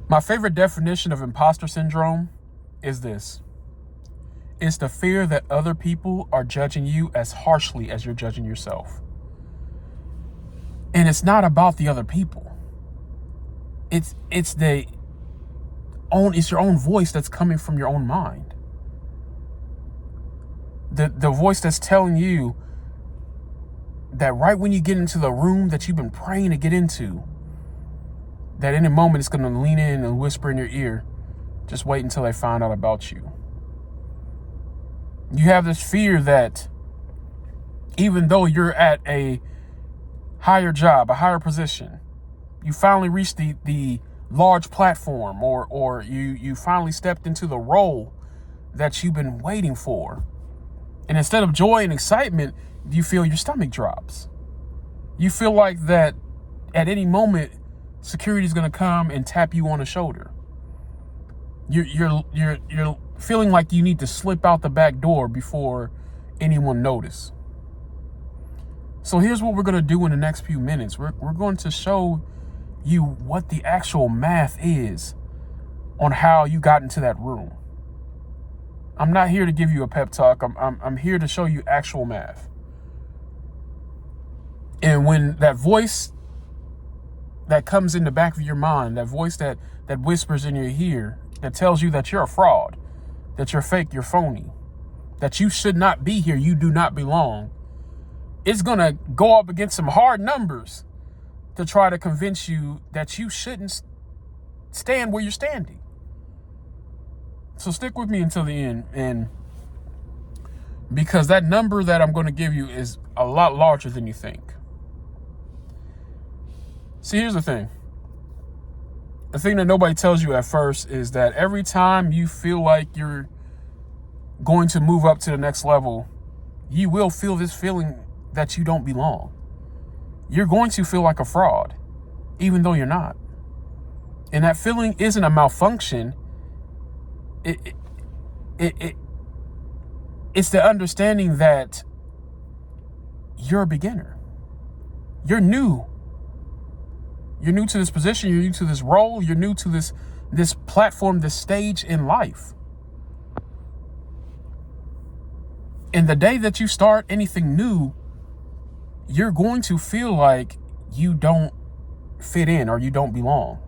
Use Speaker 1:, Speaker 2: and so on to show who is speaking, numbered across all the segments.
Speaker 1: My favorite definition of imposter syndrome is this. It's the fear that other people are judging you as harshly as you're judging yourself. And it's not about the other people. It's your own voice that's coming from your own mind. The voice that's telling you that right when you get into the room that you've been praying to get into, that in a moment it's going to lean in and whisper in your ear, just wait until they find out about you. You have this fear that even though you're at a higher job, a higher position, you finally reached the large platform, or you finally stepped into the role that you've been waiting for. And instead of joy and excitement, you feel your stomach drops. You feel like that at any moment, security is going to come and tap you on the shoulder. You're feeling like you need to slip out the back door before anyone notices. So here's what we're going to do in the next few minutes. We're going to show you what the actual math is on how you got into that room. I'm not here to give you a pep talk. I'm here to show you actual math. And when that voice that comes in the back of your mind, that voice that whispers in your ear, that tells you that you're a fraud, that you're fake, you're phony, that you should not be here, you do not belong, it's going to go up against some hard numbers to try to convince you that you shouldn't stand where you're standing. So stick with me until the end, and because that number that I'm going to give you is a lot larger than you think. See, here's the thing. The thing that nobody tells you at first is that every time you feel like you're going to move up to the next level, you will feel this feeling that you don't belong. You're going to feel like a fraud, even though you're not. And that feeling isn't a malfunction. It's the understanding that you're a beginner. You're new. You're new to this position. You're new to this role. You're new to this platform, this stage in life. And the day that you start anything new, you're going to feel like you don't fit in or you don't belong.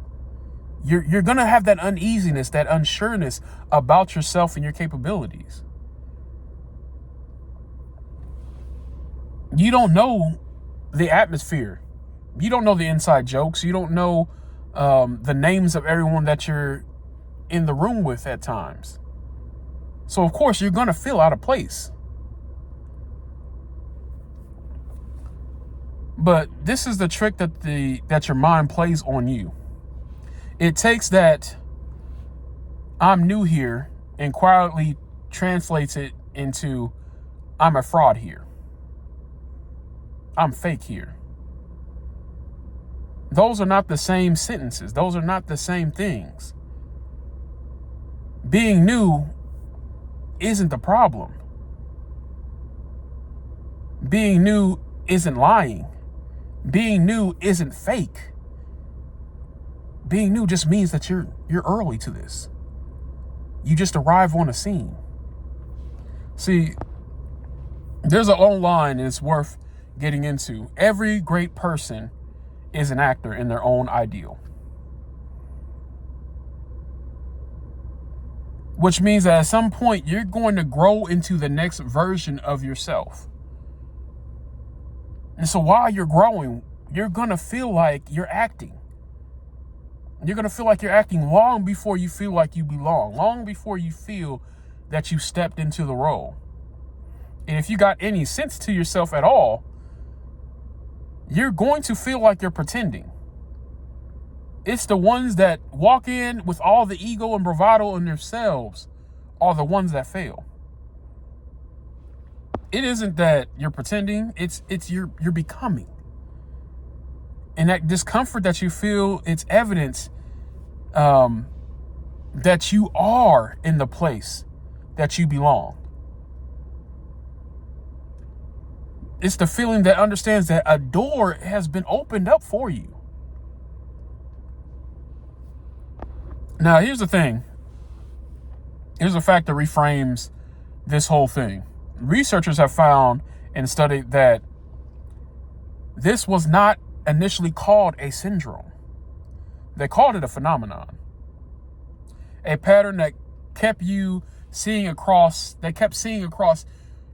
Speaker 1: You're going to have that uneasiness, that unsureness about yourself and your capabilities. You don't know the atmosphere. You don't know the inside jokes. You don't know the names of everyone that you're in the room with at times. So, of course, you're going to feel out of place. But this is the trick that your mind plays on you. It takes that I'm new here and quietly translates it into I'm a fraud here. I'm fake here. Those are not the same sentences. Those are not the same things. Being new isn't the problem. Being new isn't lying. Being new isn't fake. Being new just means that you're early to this. You just arrive on a scene. See, there's an old line and it's worth getting into. Every great person is an actor in their own ideal. Which means that at some point you're going to grow into the next version of yourself. And so while you're growing, you're going to feel like you're acting. You're going to feel like you're acting long before you feel like you belong, long before you feel that you stepped into the role. And if you got any sense to yourself at all, you're going to feel like you're pretending. It's the ones that walk in with all the ego and bravado in themselves are the ones that fail. It isn't that you're pretending, it's you're becoming. And that discomfort that you feel, it's evidence that you are in the place that you belong. It's the feeling that understands that a door has been opened up for you. Now, here's the thing. Here's a fact that reframes this whole thing. Researchers have found and studied that this was not initially called a syndrome. They called it a phenomenon. A pattern that kept seeing across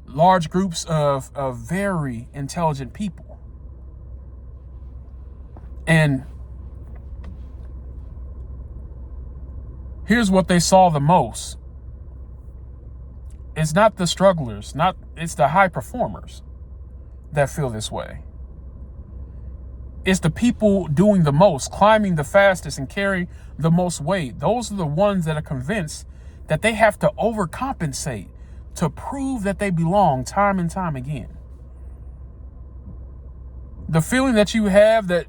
Speaker 1: large groups of very intelligent people. And here's what they saw the most. It's not the strugglers, it's the high performers that feel this way. It's the people doing the most, climbing the fastest and carrying the most weight. Those are the ones that are convinced that they have to overcompensate to prove that they belong time and time again. The feeling that you have that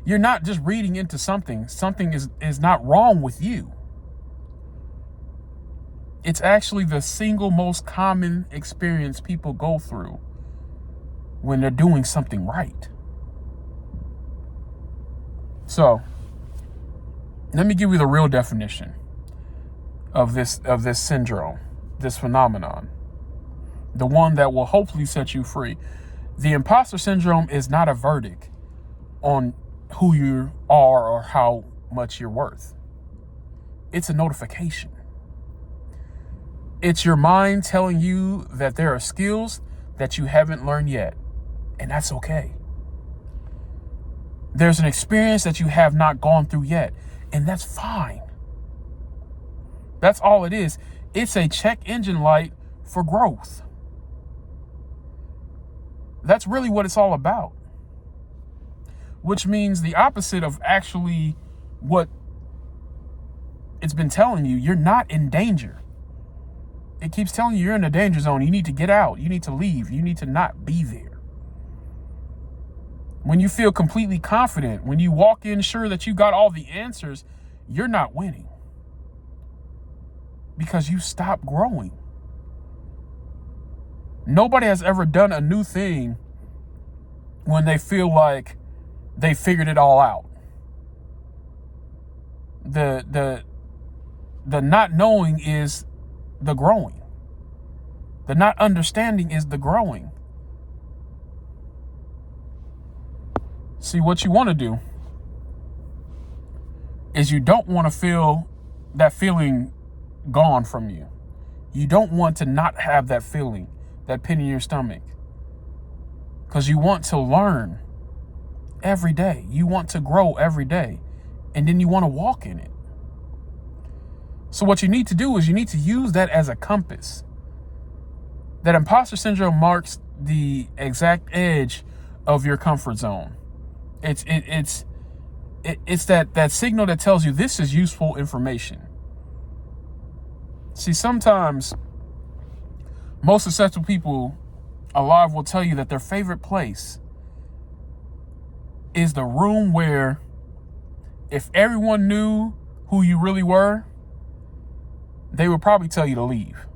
Speaker 1: you're not just reading into something is not wrong with you. It's actually the single most common experience people go through when they're doing something right. So, let me give you the real definition of this syndrome, this phenomenon, the one that will hopefully set you free. The imposter syndrome is not a verdict on who you are or how much you're worth. It's a notification. It's your mind telling you that there are skills that you haven't learned yet, and that's okay. There's an experience that you have not gone through yet, and that's fine. That's all it is. It's a check engine light for growth. That's really what it's all about. Which means the opposite of actually what it's been telling you. You're not in danger. It keeps telling you you're in a danger zone. You need to get out. You need to leave. You need to not be there. When you feel completely confident, when you walk in sure that you got all the answers, you're not winning. Because you stop growing. Nobody has ever done a new thing when they feel like they figured it all out. The not knowing is the growing. The not understanding is the growing. See, what you want to do is you don't want to feel that feeling gone from you. You don't want to not have that feeling, that pit in your stomach. Because you want to learn every day. You want to grow every day. And then you want to walk in it. So what you need to do is you need to use that as a compass. That imposter syndrome marks the exact edge of your comfort zone. It's that signal that tells you this is useful information. See, sometimes most successful people alive will tell you that their favorite place is the room where if everyone knew who you really were, they would probably tell you to leave.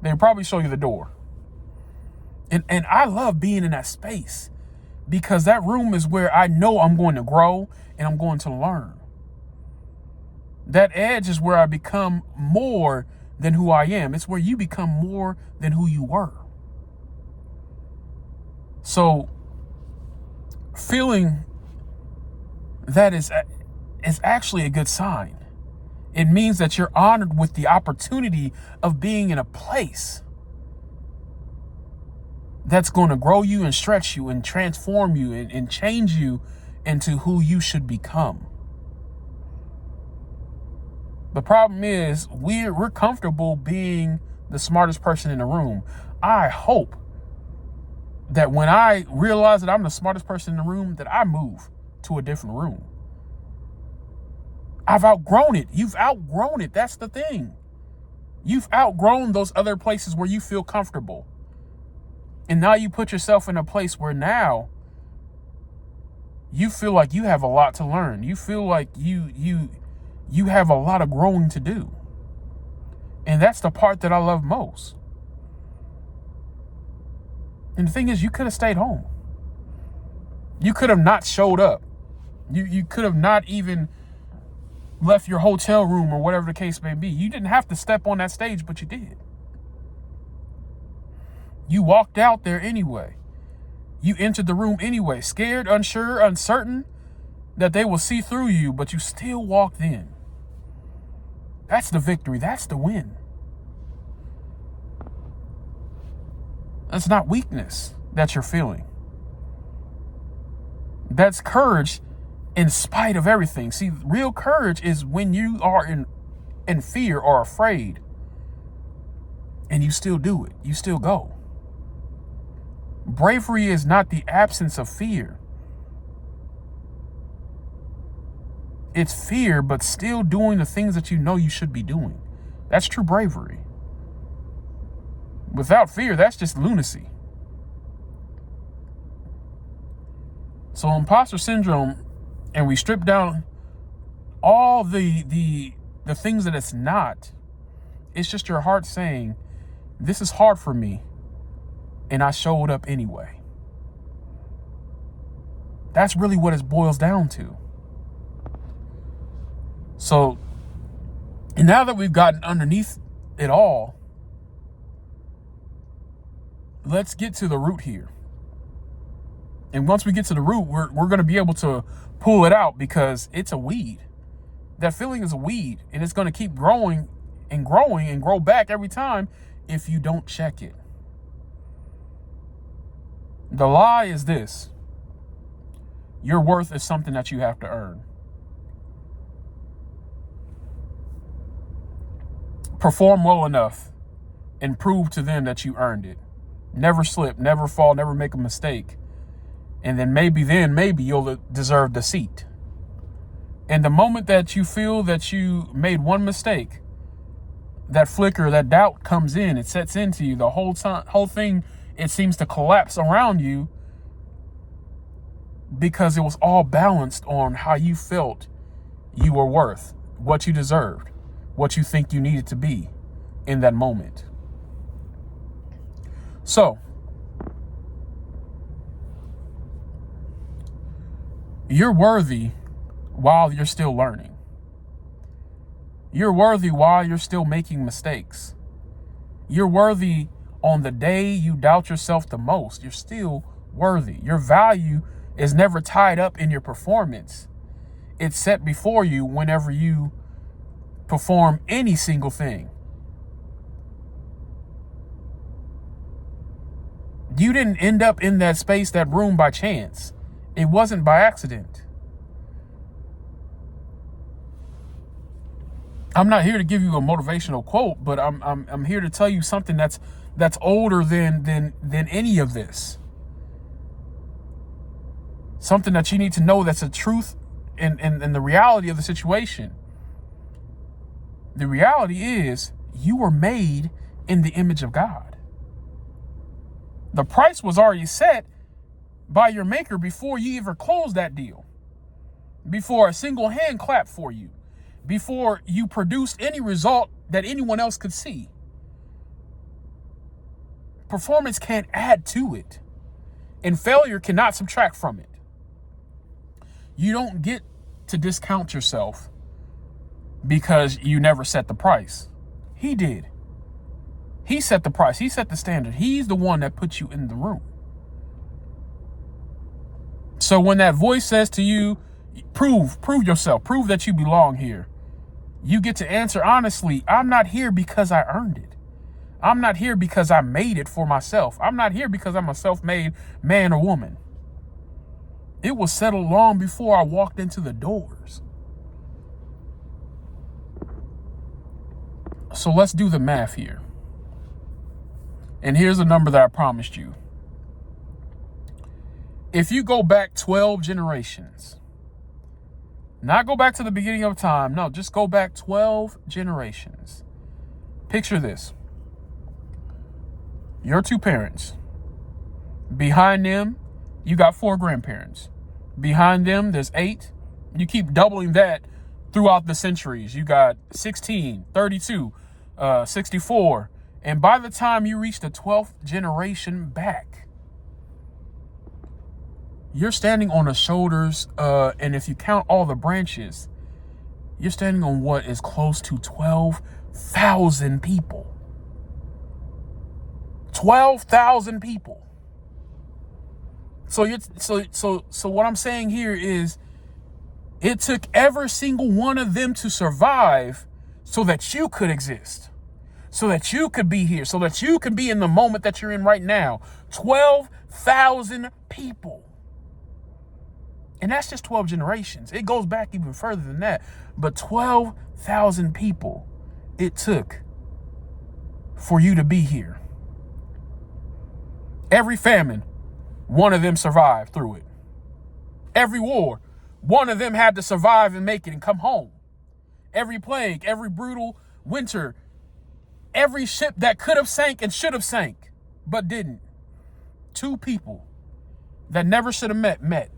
Speaker 1: They would probably show you the door. And I love being in that space because that room is where I know I'm going to grow and I'm going to learn. That edge is where I become more than who I am. It's where you become more than who you were. So feeling that is actually a good sign. It means that you're honored with the opportunity of being in a place that's going to grow you and stretch you and transform you and change you into who you should become. The problem is we're comfortable being the smartest person in the room. I hope that when I realize that I'm the smartest person in the room, that I move to a different room. I've outgrown it. You've outgrown it. That's the thing. You've outgrown those other places where you feel comfortable. And now you put yourself in a place where now you feel like you have a lot to learn. You feel like you have a lot of growing to do. And that's the part that I love most. And the thing is, you could have stayed home. You could have not showed up. You could have not even left your hotel room or whatever the case may be. You didn't have to step on that stage, but you did. You walked out there anyway. You entered the room anyway, scared, unsure, uncertain that they will see through you, but you still walked in. That's the victory. That's the win. That's not weakness that you're feeling. That's courage in spite of everything. See, real courage is when you are in fear or afraid and you still do it. You still go. Bravery is not the absence of fear. It's fear, but still doing the things that you know you should be doing. That's true bravery. Without fear, that's just lunacy. So imposter syndrome, and we strip down all the things that it's not. It's just your heart saying, this is hard for me, and I showed up anyway. That's really what it boils down to. So, and now that we've gotten underneath it all, let's get to the root here. And once we get to the root, we're going to be able to pull it out, because it's a weed. That feeling is a weed, and it's going to keep growing and growing and grow back every time if you don't check it. The lie is this: your worth is something that you have to earn. Perform well enough and prove to them that you earned it. Never slip, never fall, never make a mistake. And then maybe you'll deserve the seat. And the moment that you feel that you made one mistake, that flicker, that doubt comes in, it sets into you. The whole thing, it seems to collapse around you, because it was all balanced on how you felt you were worth, what you deserved, what you think you needed to be in that moment. So, you're worthy while you're still learning. You're worthy while you're still making mistakes. You're worthy on the day you doubt yourself the most. You're still worthy. Your value is never tied up in your performance. It's set before you whenever you perform any single thing. You didn't end up in that space, that room, by chance. It wasn't by accident. I'm not here to give you a motivational quote, but I'm here to tell you something that's older than any of this. Something that you need to know, that's a truth and the reality of the situation. The reality is, you were made in the image of God. The price was already set by your maker before you ever closed that deal, before a single hand clapped for you, before you produced any result that anyone else could see. Performance can't add to it, and failure cannot subtract from it. You don't get to discount yourself because you never set the price. He did. He set the price. He set the standard. He's the one that put you in the room. So when that voice says to you, prove yourself, prove that you belong here, you get to answer honestly, I'm not here because I earned it. I'm not here because I made it for myself. I'm not here because I'm a self-made man or woman. It was settled long before I walked into the doors. So let's do the math here. And here's a number that I promised you. If you go back 12 generations, not go back to the beginning of time, no, just go back 12 generations. Picture this. Your two parents. Behind them, you got 4 grandparents. Behind them, there's 8. You keep doubling that throughout the centuries. You got 16, 32, 64. And by the time you reach the 12th generation back, you're standing on the shoulders, and if you count all the branches, You're standing on what is close to 12,000 people. 12,000 people. So what I'm saying here is it took every single one of them to survive so that you could exist, so that you could be here, so that you could be in the moment that you're in right now. 12,000 people. And that's just 12 generations. It goes back even further than that. But 12,000 people it took for you to be here. Every famine, one of them survived through it. Every war, one of them had to survive and make it and come home. Every plague, every brutal winter, every ship that could have sank and should have sank, but didn't. Two people that never should have met.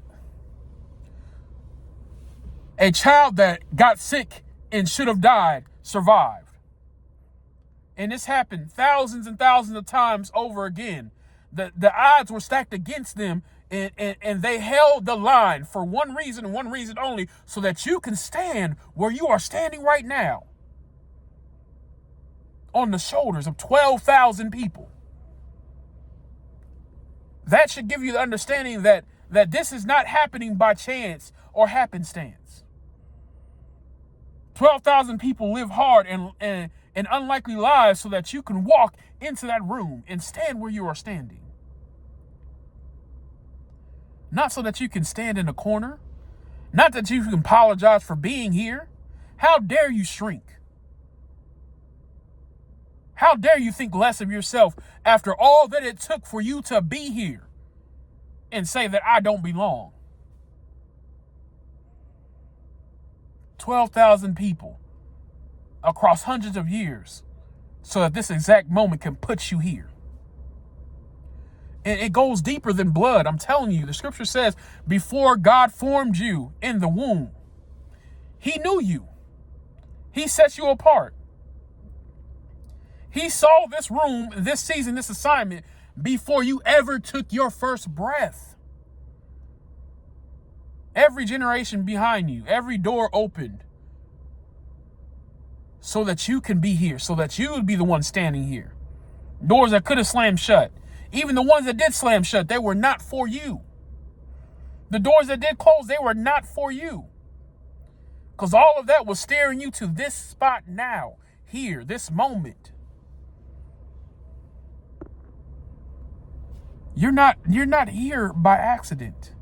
Speaker 1: A child that got sick and should have died survived. And this happened thousands and thousands of times over again. The odds were stacked against them, and they held the line for one reason and one reason only, so that you can stand where you are standing right now, on the shoulders of 12,000 people. That should give you the understanding that this is not happening by chance or happenstance. 12,000 people live hard and unlikely lives so that you can walk into that room and stand where you are standing. Not so that you can stand in a corner. Not that you can apologize for being here. How dare you shrink? How dare you think less of yourself after all that it took for you to be here and say that I don't belong? 12,000 people across hundreds of years so that this exact moment can put you here. And it goes deeper than blood. I'm telling you, the scripture says before God formed you in the womb, he knew you. He set you apart. He saw this room, this season, this assignment before you ever took your first breath. Every generation behind you, every door opened so that you can be here, so that you would be the one standing here. Doors that could have slammed shut. Even the ones that did slam shut, they were not for you. The doors that did close, they were not for you. Because all of that was steering you to this spot now, here, this moment. You're not here by accident.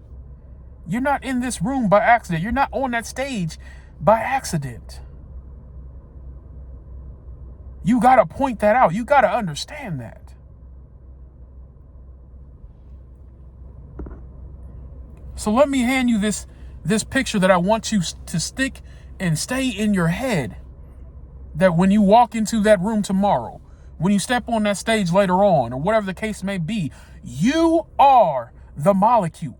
Speaker 1: You're not in this room by accident. You're not on that stage by accident. You got to point that out. You got to understand that. So let me hand you this picture that I want you to stick and stay in your head. That when you walk into that room tomorrow, when you step on that stage later on, or whatever the case may be, you are the molecule.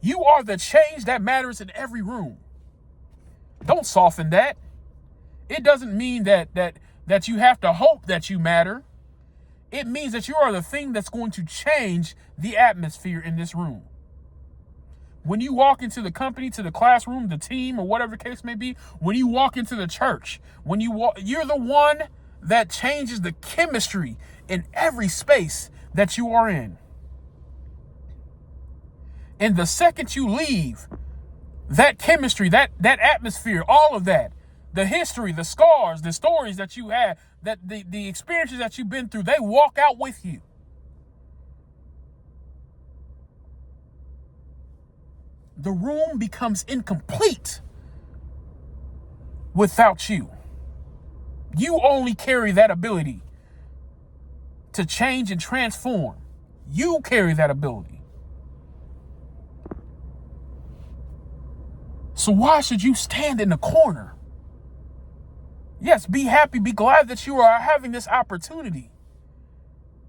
Speaker 1: You are the change that matters in every room. Don't soften that. It doesn't mean that you have to hope that you matter. It means that you are the thing that's going to change the atmosphere in this room. When you walk into the company, to the classroom, the team, or whatever the case may be, when you walk into the church, when you walk, you're the one that changes the chemistry in every space that you are in. And the second you leave, that chemistry, that atmosphere, all of that, the history, the scars, the stories that you had, that the experiences that you've been through, they walk out with you. The room becomes incomplete without you. You only carry that ability to change and transform. You carry that ability. So why should you stand in the corner? Yes, be happy, be glad that you are having this opportunity,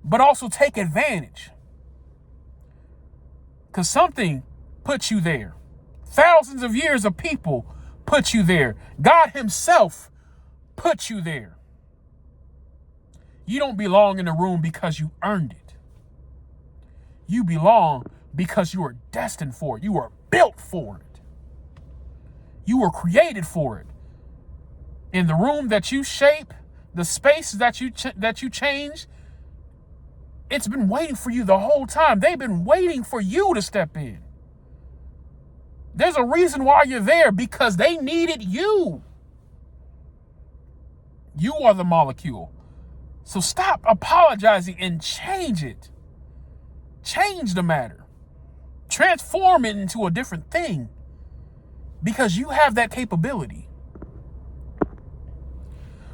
Speaker 1: but also take advantage. Because something put you there. Thousands of years of people put you there. God himself put you there. You don't belong in a room because you earned it. You belong because you are destined for it. You are built for it. You were created for it. In the room that you shape, the space that you change, it's been waiting for you the whole time. They've been waiting for you to step in. There's a reason why you're there, because they needed you. You are the molecule. So stop apologizing and change it. Change the matter. Transform it into a different thing, because you have that capability.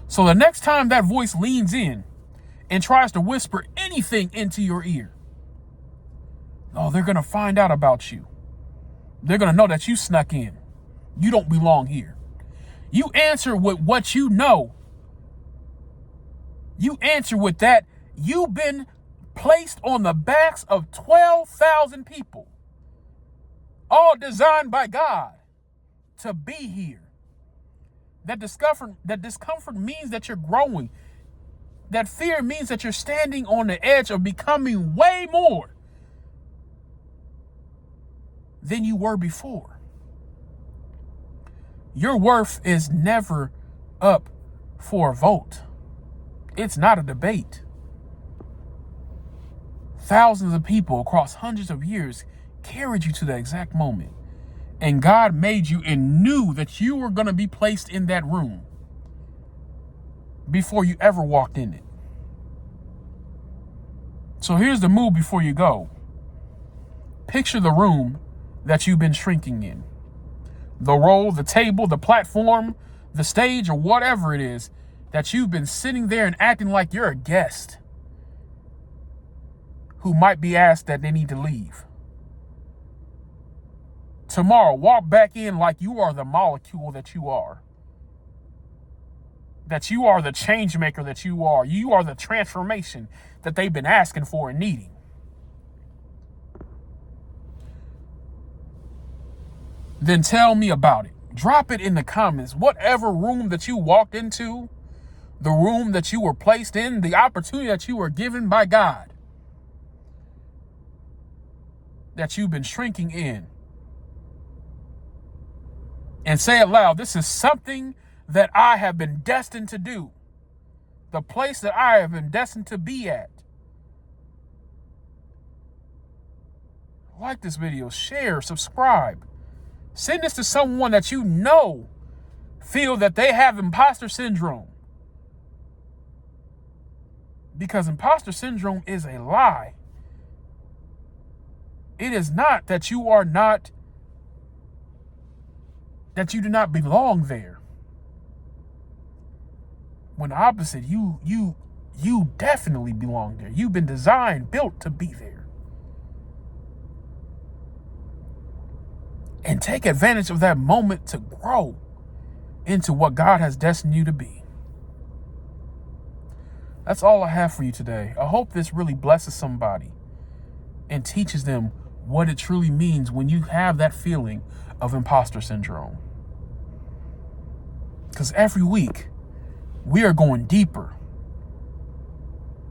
Speaker 1: So the next time that voice leans in and tries to whisper anything into your ear, oh, they're going to find out about you. They're going to know that you snuck in. You don't belong here. You answer with what you know. You answer with that. You've been placed on the backs of 12,000 people, all designed by God to be here. That discomfort means that you're growing. That fear means that you're standing on the edge of becoming way more than you were before. Your worth is never up for a vote. It's not a debate. Thousands of people across hundreds of years carried you to that exact moment. And God made you and knew that you were going to be placed in that room before you ever walked in it. So here's the move before you go. Picture the room that you've been shrinking in. The role, the table, the platform, the stage, or whatever it is that you've been sitting there and acting like you're a guest who might be asked that they need to leave. Tomorrow, walk back in like you are the molecule that you are. That you are the change maker that you are. You are the transformation that they've been asking for and needing. Then tell me about it. Drop it in the comments. Whatever room that you walked into, the room that you were placed in, the opportunity that you were given by God, that you've been shrinking in. And say it loud, this is something that I have been destined to do. The place that I have been destined to be at. Like this video, share, subscribe. Send this to someone that you know feel that they have imposter syndrome. Because imposter syndrome is a lie. It is not that you are not, that you do not belong there. When the opposite, you definitely belong there. You've been designed, built to be there. And take advantage of that moment to grow into what God has destined you to be. That's all I have for you today. I hope this really blesses somebody and teaches them what it truly means when you have that feeling of imposter syndrome. Because every week, we are going deeper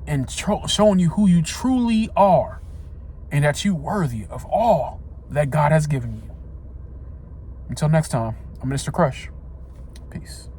Speaker 1: and showing you who you truly are and that you're worthy of all that God has given you. Until next time, I'm Mr. Crush. Peace.